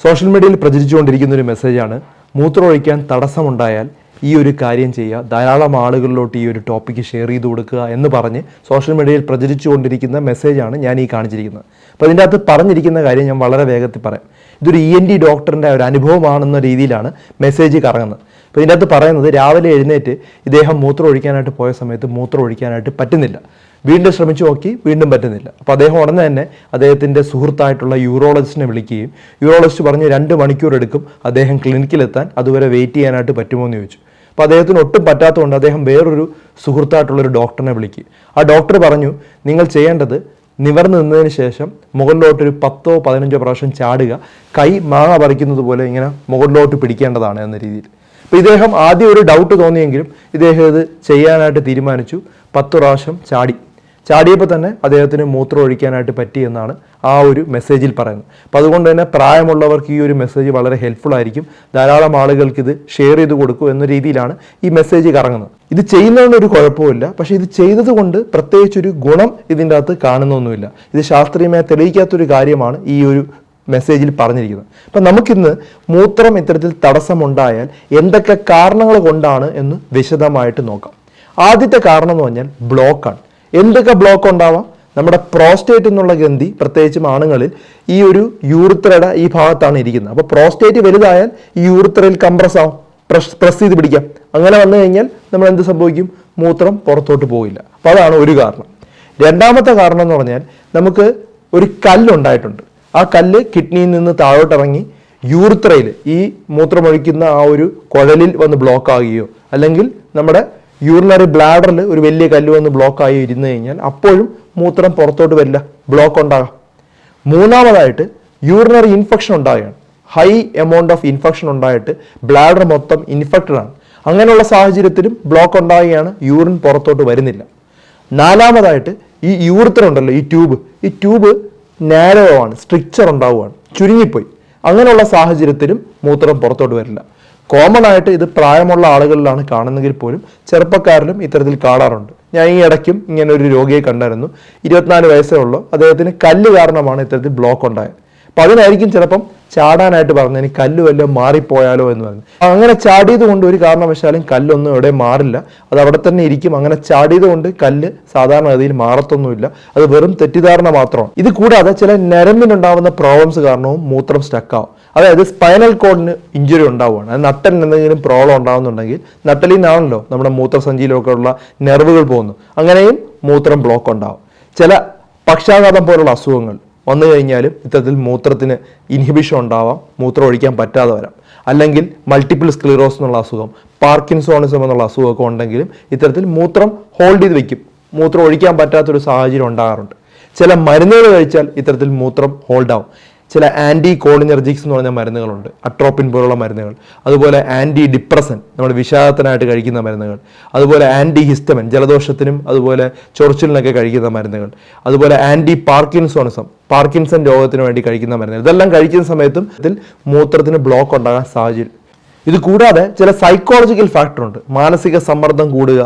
Social മീഡിയയിൽ പ്രചരിച്ചുകൊണ്ടിരിക്കുന്ന ഒരു മെസ്സേജാണ്, മൂത്രമൊഴിക്കാൻ തടസ്സമുണ്ടായാൽ ഈ ഒരു കാര്യം ചെയ്യുക, ധാരാളം ആളുകളിലോട്ട് ഈ ഒരു ടോപ്പിക്ക് ഷെയർ ചെയ്ത് കൊടുക്കുക എന്ന് പറഞ്ഞ് സോഷ്യൽ മീഡിയയിൽ പ്രചരിച്ചുകൊണ്ടിരിക്കുന്ന മെസ്സേജാണ് ഞാൻ ഈ കാണിച്ചിരിക്കുന്നത്. അപ്പോൾ ഇതിൻ്റെ അകത്ത് പറഞ്ഞിരിക്കുന്ന കാര്യം ഞാൻ വളരെ വേഗത്തിൽ പറയാം. ഇതൊരു ENT ഡോക്ടറിൻ്റെ ഒരു അനുഭവമാണെന്ന രീതിയിലാണ് മെസ്സേജ് കറങ്ങുന്നത്. അപ്പോൾ ഇതിൻ്റെ അകത്ത് പറയുന്നത്, രാവിലെ എഴുന്നേറ്റ് ഇദ്ദേഹം മൂത്രം ഒഴിക്കാനായിട്ട് പോയ സമയത്ത് മൂത്രം ഒഴിക്കാനായിട്ട് പറ്റുന്നില്ല. വീണ്ടും ശ്രമിച്ചു നോക്കി, വീണ്ടും പറ്റുന്നില്ല. അപ്പോൾ അദ്ദേഹം ഉടനെ തന്നെ അദ്ദേഹത്തിൻ്റെ സുഹൃത്തായിട്ടുള്ള യൂറോളജിസ്റ്റിനെ വിളിക്കുകയും യൂറോളജിസ്റ്റ് പറഞ്ഞ് 2 മണിക്കൂർ എടുക്കും അദ്ദേഹം ക്ലിനിക്കിലെത്താൻ, അതുവരെ വെയിറ്റ് ചെയ്യാനായിട്ട് പറ്റുമോ എന്ന് ചോദിച്ചു. അപ്പോൾ അദ്ദേഹത്തിന് ഒട്ടും പറ്റാത്തതുകൊണ്ട് അദ്ദേഹം വേറൊരു സുഹൃത്തായിട്ടുള്ളൊരു ഡോക്ടറിനെ വിളിക്കുക. ആ ഡോക്ടർ പറഞ്ഞു, നിങ്ങൾ ചെയ്യേണ്ടത് നിവർന്ന് നിന്നതിന് ശേഷം മുകളിലോട്ടൊരു 10-15 പ്രാവശ്യം ചാടുക, കൈ മാങ്ങ പറിക്കുന്നത് പോലെ ഇങ്ങനെ മുകളിലോട്ട് പിടിക്കേണ്ടതാണ് എന്ന രീതിയിൽ. അപ്പോൾ ഇദ്ദേഹം ആദ്യം ഒരു ഡൗട്ട് തോന്നിയെങ്കിലും ഇദ്ദേഹം ഇത് ചെയ്യാനായിട്ട് തീരുമാനിച്ചു. 10 പ്രാവശ്യം ചാടിയപ്പോൾ തന്നെ അദ്ദേഹത്തിന് മൂത്രം ഒഴിക്കാനായിട്ട് പറ്റി എന്നാണ് ആ ഒരു മെസ്സേജിൽ പറയുന്നത്. അപ്പോൾ അതുകൊണ്ട് തന്നെ പ്രായമുള്ളവർക്ക് ഈ ഒരു മെസ്സേജ് വളരെ ഹെൽപ്ഫുൾ ആയിരിക്കും. ധാരാളം ആളുകൾക്ക് ഇത് ഷെയർ ചെയ്ത് കൊടുക്കും എന്ന രീതിയിലാണ് ഈ മെസ്സേജ് കറങ്ങുന്നത്. ഇത് ചെയ്യുന്നതുകൊണ്ട് ഒരു കുഴപ്പമില്ല, പക്ഷേ ഇത് ചെയ്തത് കൊണ്ട് പ്രത്യേകിച്ചൊരു ഗുണം ഇതിൻ്റെ അകത്ത് കാണുന്നൊന്നുമില്ല. ഇത് ശാസ്ത്രീയമായി തെളിയിക്കാത്തൊരു കാര്യമാണ് ഈ ഒരു മെസ്സേജിൽ പറഞ്ഞിരിക്കുന്നത്. അപ്പം നമുക്കിന്ന് മൂത്രം ഇത്തരത്തിൽ തടസ്സമുണ്ടായാൽ എന്തൊക്കെ കാരണങ്ങൾ കൊണ്ടാണ് എന്ന് വിശദമായിട്ട് നോക്കാം. ആദ്യത്തെ കാരണം എന്ന് പറഞ്ഞാൽ ബ്ലോക്കാണ്. എന്തൊക്കെ ബ്ലോക്ക് ഉണ്ടാവാം? നമ്മുടെ പ്രോസ്റ്റേറ്റ് എന്നുള്ള ഗ്രന്ഥി, പ്രത്യേകിച്ചും ആണുങ്ങളിൽ, ഈ ഒരു യൂറിത്രയുടെ ഈ ഭാഗത്താണ് ഇരിക്കുന്നത്. അപ്പോൾ പ്രോസ്റ്റേറ്റ് വലുതായാൽ ഈ യൂറിത്രയിൽ കംപ്രസ് ആവും, പ്രസ് ചെയ്ത് പിടിക്കാം. അങ്ങനെ വന്നു കഴിഞ്ഞാൽ നമ്മൾ എന്ത് സംഭവിക്കും? മൂത്രം പുറത്തോട്ട് പോകില്ല. അപ്പോൾ അതാണ് ഒരു കാരണം. രണ്ടാമത്തെ കാരണം എന്ന് പറഞ്ഞാൽ, നമുക്ക് ഒരു കല്ലുണ്ടായിട്ടുണ്ട്. ആ കല്ല് കിഡ്നിയിൽ നിന്ന് താഴോട്ടിറങ്ങി യൂറിത്രയിൽ, ഈ മൂത്രമൊഴിക്കുന്ന ആ ഒരു കുഴലിൽ വന്ന് ബ്ലോക്ക് ആകുകയോ, അല്ലെങ്കിൽ നമ്മുടെ യൂറിനറി ബ്ലാഡറിൽ ഒരു വലിയ കല്ല് വന്ന് ബ്ലോക്കായി ഇരുന്ന് കഴിഞ്ഞാൽ അപ്പോഴും മൂത്രം പുറത്തോട്ട് വരില്ല, ബ്ലോക്ക് ഉണ്ടാകാം. മൂന്നാമതായിട്ട് യൂറിനറി ഇൻഫെക്ഷൻ ഉണ്ടാകുകയാണ്. ഹൈ എമൗണ്ട് ഓഫ് ഇൻഫെക്ഷൻ ഉണ്ടായിട്ട് ബ്ലാഡർ മൊത്തം ഇൻഫെക്റ്റഡ് ആണ്. അങ്ങനെയുള്ള സാഹചര്യത്തിലും ബ്ലോക്ക് ഉണ്ടാകുകയാണ്, യൂറിൻ പുറത്തോട്ട് വരുന്നില്ല. നാലാമതായിട്ട് ഈ യൂറിത്ര ഉണ്ടല്ലോ, ഈ ട്യൂബ് നാരോ ആണ്, സ്ട്രിക്ചർ ഉണ്ടാവുകയാണ്, ചുരുങ്ങിപ്പോയി. അങ്ങനെയുള്ള സാഹചര്യത്തിലും മൂത്രം പുറത്തോട്ട് വരില്ല. കോമൺ ആയിട്ട് ഇത് പ്രായമുള്ള ആളുകളിലാണ് കാണുന്നെങ്കിൽ പോലും ചെറുപ്പക്കാരിലും ഇത്തരത്തിൽ കാണാറുണ്ട്. ഞാൻ ഈ ഇടയ്ക്കും ഇങ്ങനെ ഒരു രോഗിയെ കണ്ടായിരുന്നു. 24 വയസ്സേ ഉള്ളൂ. അദ്ദേഹത്തിന് കല്ല് കാരണമാണ് ഇത്തരത്തിൽ ബ്ലോക്ക് ഉണ്ടായത്. അപ്പം അതിനായിരിക്കും ചിലപ്പം ചാടാനായിട്ട് പറഞ്ഞു, ഇനി കല്ല് വല്ലതും മാറിപ്പോയാലോ എന്ന് പറഞ്ഞു. അങ്ങനെ ചാടിയത് കൊണ്ട് ഒരു കാരണവശാലും കല്ലൊന്നും എവിടെ മാറില്ല, അത് അവിടെ തന്നെ ഇരിക്കും. അങ്ങനെ ചാടിയത് കൊണ്ട് കല്ല് സാധാരണഗതിയിൽ മാറത്തൊന്നുമില്ല, അത് വെറും തെറ്റിദ്ധാരണ മാത്രമാണ്. ഇത് കൂടാതെ ചില ഞരമ്പിനുണ്ടാവുന്ന പ്രോബ്ലംസ് കാരണവും മൂത്രം സ്റ്റക്കാവും. അതായത് സ്പൈനൽ കോഡിന് ഇഞ്ചുറി ഉണ്ടാവുകയാണ്. അത് നട്ടലിന് എന്തെങ്കിലും പ്രോബ്ലം ഉണ്ടാകുന്നുണ്ടെങ്കിൽ, നട്ടലിൽ നിന്നാണല്ലോ നമ്മുടെ മൂത്രസഞ്ചിയിലൊക്കെ ഉള്ള നെർവുകൾ പോകുന്നത്, അങ്ങനെയും മൂത്രം ബ്ലോക്ക് ഉണ്ടാവും. ചില പക്ഷാഘാതം പോലുള്ള അസുഖങ്ങൾ വന്നു കഴിഞ്ഞാലും ഇത്തരത്തിൽ മൂത്രത്തിന് ഇൻഹിബിഷൻ ഉണ്ടാവാം, മൂത്രം ഒഴിക്കാൻ പറ്റാതെ വരാം. അല്ലെങ്കിൽ മൾട്ടിപ്പിൾ സ്ക്ലീറോസ് എന്നുള്ള അസുഖം, പാർക്കിൻസോണിസം എന്നുള്ള അസുഖമൊക്കെ ഉണ്ടെങ്കിലും ഇത്തരത്തിൽ മൂത്രം ഹോൾഡ് ചെയ്ത് വെക്കും, മൂത്രം ഒഴിക്കാൻ പറ്റാത്തൊരു സാഹചര്യം ഉണ്ടാകാറുണ്ട്. ചില മരുന്നുകൾ കഴിച്ചാൽ ഇത്തരത്തിൽ മൂത്രം ഹോൾഡ് ആവും. ചില ആൻറ്റി കോളിനർജിക്സ് എന്ന് പറഞ്ഞ മരുന്നുകളുണ്ട്, അട്രോപ്പിൻ പോലുള്ള മരുന്നുകൾ. അതുപോലെ ആൻറ്റി ഡിപ്രസൻ, നമ്മൾ വിഷാദത്തിനായിട്ട് കഴിക്കുന്ന മരുന്നുകൾ. അതുപോലെ ആൻറ്റി ഹിസ്റ്റമിൻ, ജലദോഷത്തിനും അതുപോലെ ചൊറിച്ചിലിനൊക്കെ കഴിക്കുന്ന മരുന്നുകൾ. അതുപോലെ ആൻറ്റി പാർക്കിൻസൺ രോഗത്തിന് വേണ്ടി കഴിക്കുന്ന മരുന്നുകൾ. ഇതെല്ലാം കഴിക്കുന്ന സമയത്തും ഇതിൽ മൂത്രത്തിന് ബ്ലോക്ക് ഉണ്ടാകാൻ സാഹചര്യം. ഇത് കൂടാതെ ചില സൈക്കോളജിക്കൽ ഫാക്ടറുണ്ട്. മാനസിക സമ്മർദ്ദം കൂടുക,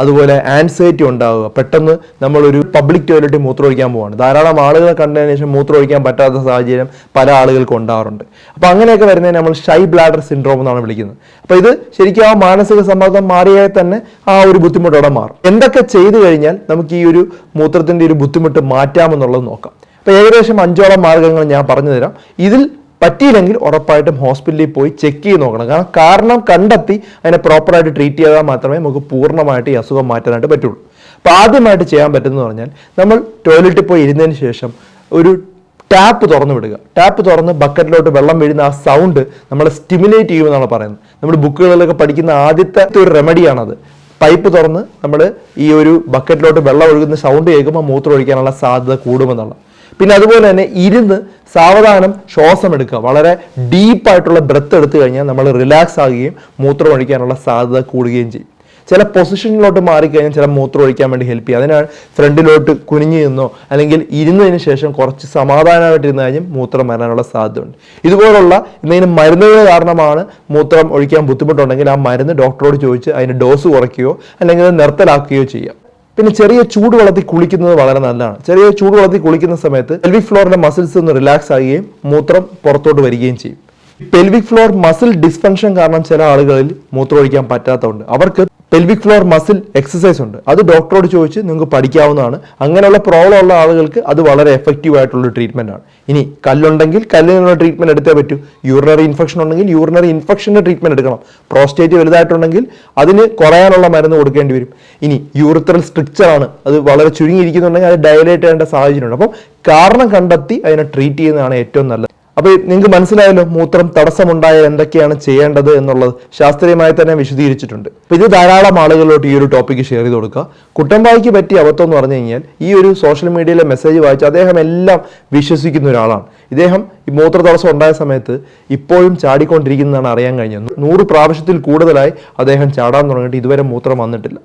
അതുപോലെ ആൻസൈറ്റി ഉണ്ടാവുക. പെട്ടെന്ന് നമ്മളൊരു പബ്ലിക് ടോയ്ലറ്റിൽ മൂത്രമൊഴിക്കാൻ പോവാണ്, ധാരാളം ആളുകളെ കണ്ടതിന് ശേഷം മൂത്രമൊഴിക്കാൻ പറ്റാത്ത സാഹചര്യം പല ആളുകൾക്കും ഉണ്ടാവാറുണ്ട്. അപ്പോൾ അങ്ങനെയൊക്കെ വരുന്നതിന് നമ്മൾ ഷൈ ബ്ലാഡർ സിൻഡ്രോം എന്നാണ് വിളിക്കുന്നത്. അപ്പോൾ ഇത് ശരിക്കും ആ മാനസിക സമ്മർദ്ദം മാറിയാൽ തന്നെ ആ ഒരു ബുദ്ധിമുട്ടോടെ മാറും. എന്തൊക്കെ ചെയ്തു കഴിഞ്ഞാൽ നമുക്ക് ഈ ഒരു മൂത്രത്തിൻ്റെ ഒരു ബുദ്ധിമുട്ട് മാറ്റാമെന്നുള്ളത് നോക്കാം. അപ്പോൾ ഏകദേശം 5ഓളം മാർഗങ്ങൾ ഞാൻ പറഞ്ഞു തരാം. ഇതിൽ പറ്റിയില്ലെങ്കിൽ ഉറപ്പായിട്ടും ഹോസ്പിറ്റലിൽ പോയി ചെക്ക് ചെയ്ത് നോക്കണം. കാരണം കണ്ടെത്തി അതിനെ പ്രോപ്പറായിട്ട് ട്രീറ്റ് ചെയ്താൽ മാത്രമേ നമുക്ക് പൂർണ്ണമായിട്ട് ഈ അസുഖം മാറ്റാനായിട്ട് പറ്റുള്ളൂ. അപ്പോൾ ആദ്യമായിട്ട് ചെയ്യാൻ പറ്റുന്നത് പറഞ്ഞാൽ, നമ്മൾ ടോയ്ലറ്റിൽ പോയി ഇരുന്നതിന് ശേഷം ഒരു ടാപ്പ് തുറന്ന് വിടുക. ടാപ്പ് തുറന്ന് ബക്കറ്റിലോട്ട് വെള്ളം വീഴുന്ന ആ സൗണ്ട് നമ്മളെ സ്റ്റിമുലേറ്റ് ചെയ്യുമെന്നാണ് പറയുന്നത്. നമ്മൾ ബുക്കുകളിലൊക്കെ പഠിക്കുന്ന ആദ്യത്തെ ഒരു റെമഡിയാണത്. പൈപ്പ് തുറന്ന് നമ്മൾ ഈ ഒരു ബക്കറ്റിലോട്ട് വെള്ളം ഒഴുകുന്ന സൗണ്ട് കേൾക്കുമ്പോൾ മൂത്രം ഒഴിക്കാനുള്ള സാധ്യത കൂടുമെന്നുള്ളത്. പിന്നെ അതുപോലെ തന്നെ ഇരുന്ന് സാവധാനം ശ്വാസം എടുക്കുക. വളരെ ഡീപ്പായിട്ടുള്ള ബ്രെത്ത് എടുത്തു കഴിഞ്ഞാൽ നമ്മൾ റിലാക്സ് ആകുകയും മൂത്രം ഒഴിക്കാനുള്ള സാധ്യത കൂടുകയും ചെയ്യും. ചില പൊസിഷനിലോട്ട് മാറിക്കഴിഞ്ഞാൽ ചില മൂത്രം ഒഴിക്കാൻ വേണ്ടി ഹെൽപ്പ് ചെയ്യും. അതിനാണ് ഫ്രണ്ടിലോട്ട് കുനിഞ്ഞു നിന്നോ അല്ലെങ്കിൽ ഇരുന്നതിന് ശേഷം കുറച്ച് സമാധാനമായിട്ട് ഇരുന്ന് കഴിഞ്ഞാൽ മൂത്രം വരാനുള്ള സാധ്യതയുണ്ട്. ഇതുപോലുള്ള എന്തെങ്കിലും മരുന്നുകൾ കാരണമാണ് മൂത്രം ഒഴിക്കാൻ ബുദ്ധിമുട്ടുണ്ടെങ്കിൽ ആ മരുന്ന് ഡോക്ടറോട് ചോദിച്ച് അതിൻ്റെ ഡോസ് കുറയ്ക്കുകയോ അല്ലെങ്കിൽ അത് നിർത്തലാക്കുകയോ ചെയ്യാം. പിന്നെ ചെറിയ ചൂടുവെള്ളത്തിൽ കുളിക്കുന്നത് വളരെ നല്ലതാണ്. ചെറിയ ചൂടുവെള്ളത്തിൽ കുളിക്കുന്ന സമയത്ത് പെൽവിക് ഫ്ലോറിന്റെ മസിൽസ് ഒന്ന് റിലാക്സ് ആകുകയും മൂത്രം പുറത്തോട്ട് വരികയും ചെയ്യും. പെൽവിക് ഫ്ലോർ മസിൽ ഡിസ്ഫങ്ഷൻ കാരണം ചില ആളുകളിൽ മൂത്രമൊഴിക്കാൻ പറ്റാത്തതുണ്ട്. അവർക്ക് പെൽവിക് ഫ്ലോർ മസിൽ എക്സസൈസ് ഉണ്ട്, അത് ഡോക്ടറോട് ചോദിച്ച് നിങ്ങൾക്ക് പഠിക്കാവുന്നതാണ്. അങ്ങനെയുള്ള പ്രോബ്ലം ഉള്ള ആളുകൾക്ക് അത് വളരെ എഫക്റ്റീവ് ആയിട്ടുള്ള ട്രീറ്റ്മെന്റ് ആണ്. ഇനി കല്ലുണ്ടെങ്കിൽ കല്ലിനുള്ള ട്രീറ്റ്മെന്റ് എടുത്തേ പറ്റൂ. യൂറിനറി ഇൻഫെക്ഷൻ ഉണ്ടെങ്കിൽ യൂറിനറി ഇൻഫെക്ഷന്റെ ട്രീറ്റ്മെന്റ് എടുക്കണം. പ്രോസ്റ്റേറ്റ് വലുതായിട്ടുണ്ടെങ്കിൽ അതിന് കുറയാനുള്ള മരുന്ന് കൊടുക്കേണ്ടി വരും. ഇനി യൂറിത്രൽ സ്ട്രിക്ചർ ആണ്, അത് വളരെ ചുരുങ്ങിയിരിക്കുന്നുണ്ടെങ്കിൽ അത് ഡയലേറ്റ് ചെയ്യേണ്ട സാഹചര്യമുണ്ട്. അപ്പം കാരണം കണ്ടെത്തി അതിനെ ട്രീറ്റ് ചെയ്യുന്നതാണ് ഏറ്റവും നല്ലത്. അപ്പോൾ നിങ്ങൾക്ക് മനസ്സിലായല്ലോ മൂത്രം തടസ്സമുണ്ടായാൽ എന്തൊക്കെയാണ് ചെയ്യേണ്ടത് എന്നുള്ളത് ശാസ്ത്രീയമായി തന്നെ വിശദീകരിച്ചിട്ടുണ്ട്. അപ്പോൾ ഇത് ധാരാളം ആളുകളിലോട്ട് ഈ ഒരു ടോപ്പിക്ക് ഷെയർ ചെയ്ത് കൊടുക്കുക. കുട്ടമ്പായിക്ക് പറ്റിയ അബദ്ധം എന്ന് പറഞ്ഞു കഴിഞ്ഞാൽ ഈ ഒരു സോഷ്യൽ മീഡിയയിലെ മെസ്സേജ് വായിച്ച് അദ്ദേഹം എല്ലാം വിശ്വസിക്കുന്ന ഒരാളാണ്. ഇദ്ദേഹം ഈ മൂത്ര തടസ്സം ഉണ്ടായ സമയത്ത് ഇപ്പോഴും ചാടിക്കൊണ്ടിരിക്കുന്നതാണ് അറിയാൻ കഴിഞ്ഞത്. 100 പ്രാവശ്യത്തിൽ കൂടുതലായി അദ്ദേഹം ചാടാൻ തുടങ്ങിയിട്ട് ഇതുവരെ മൂത്രം വന്നിട്ടില്ല.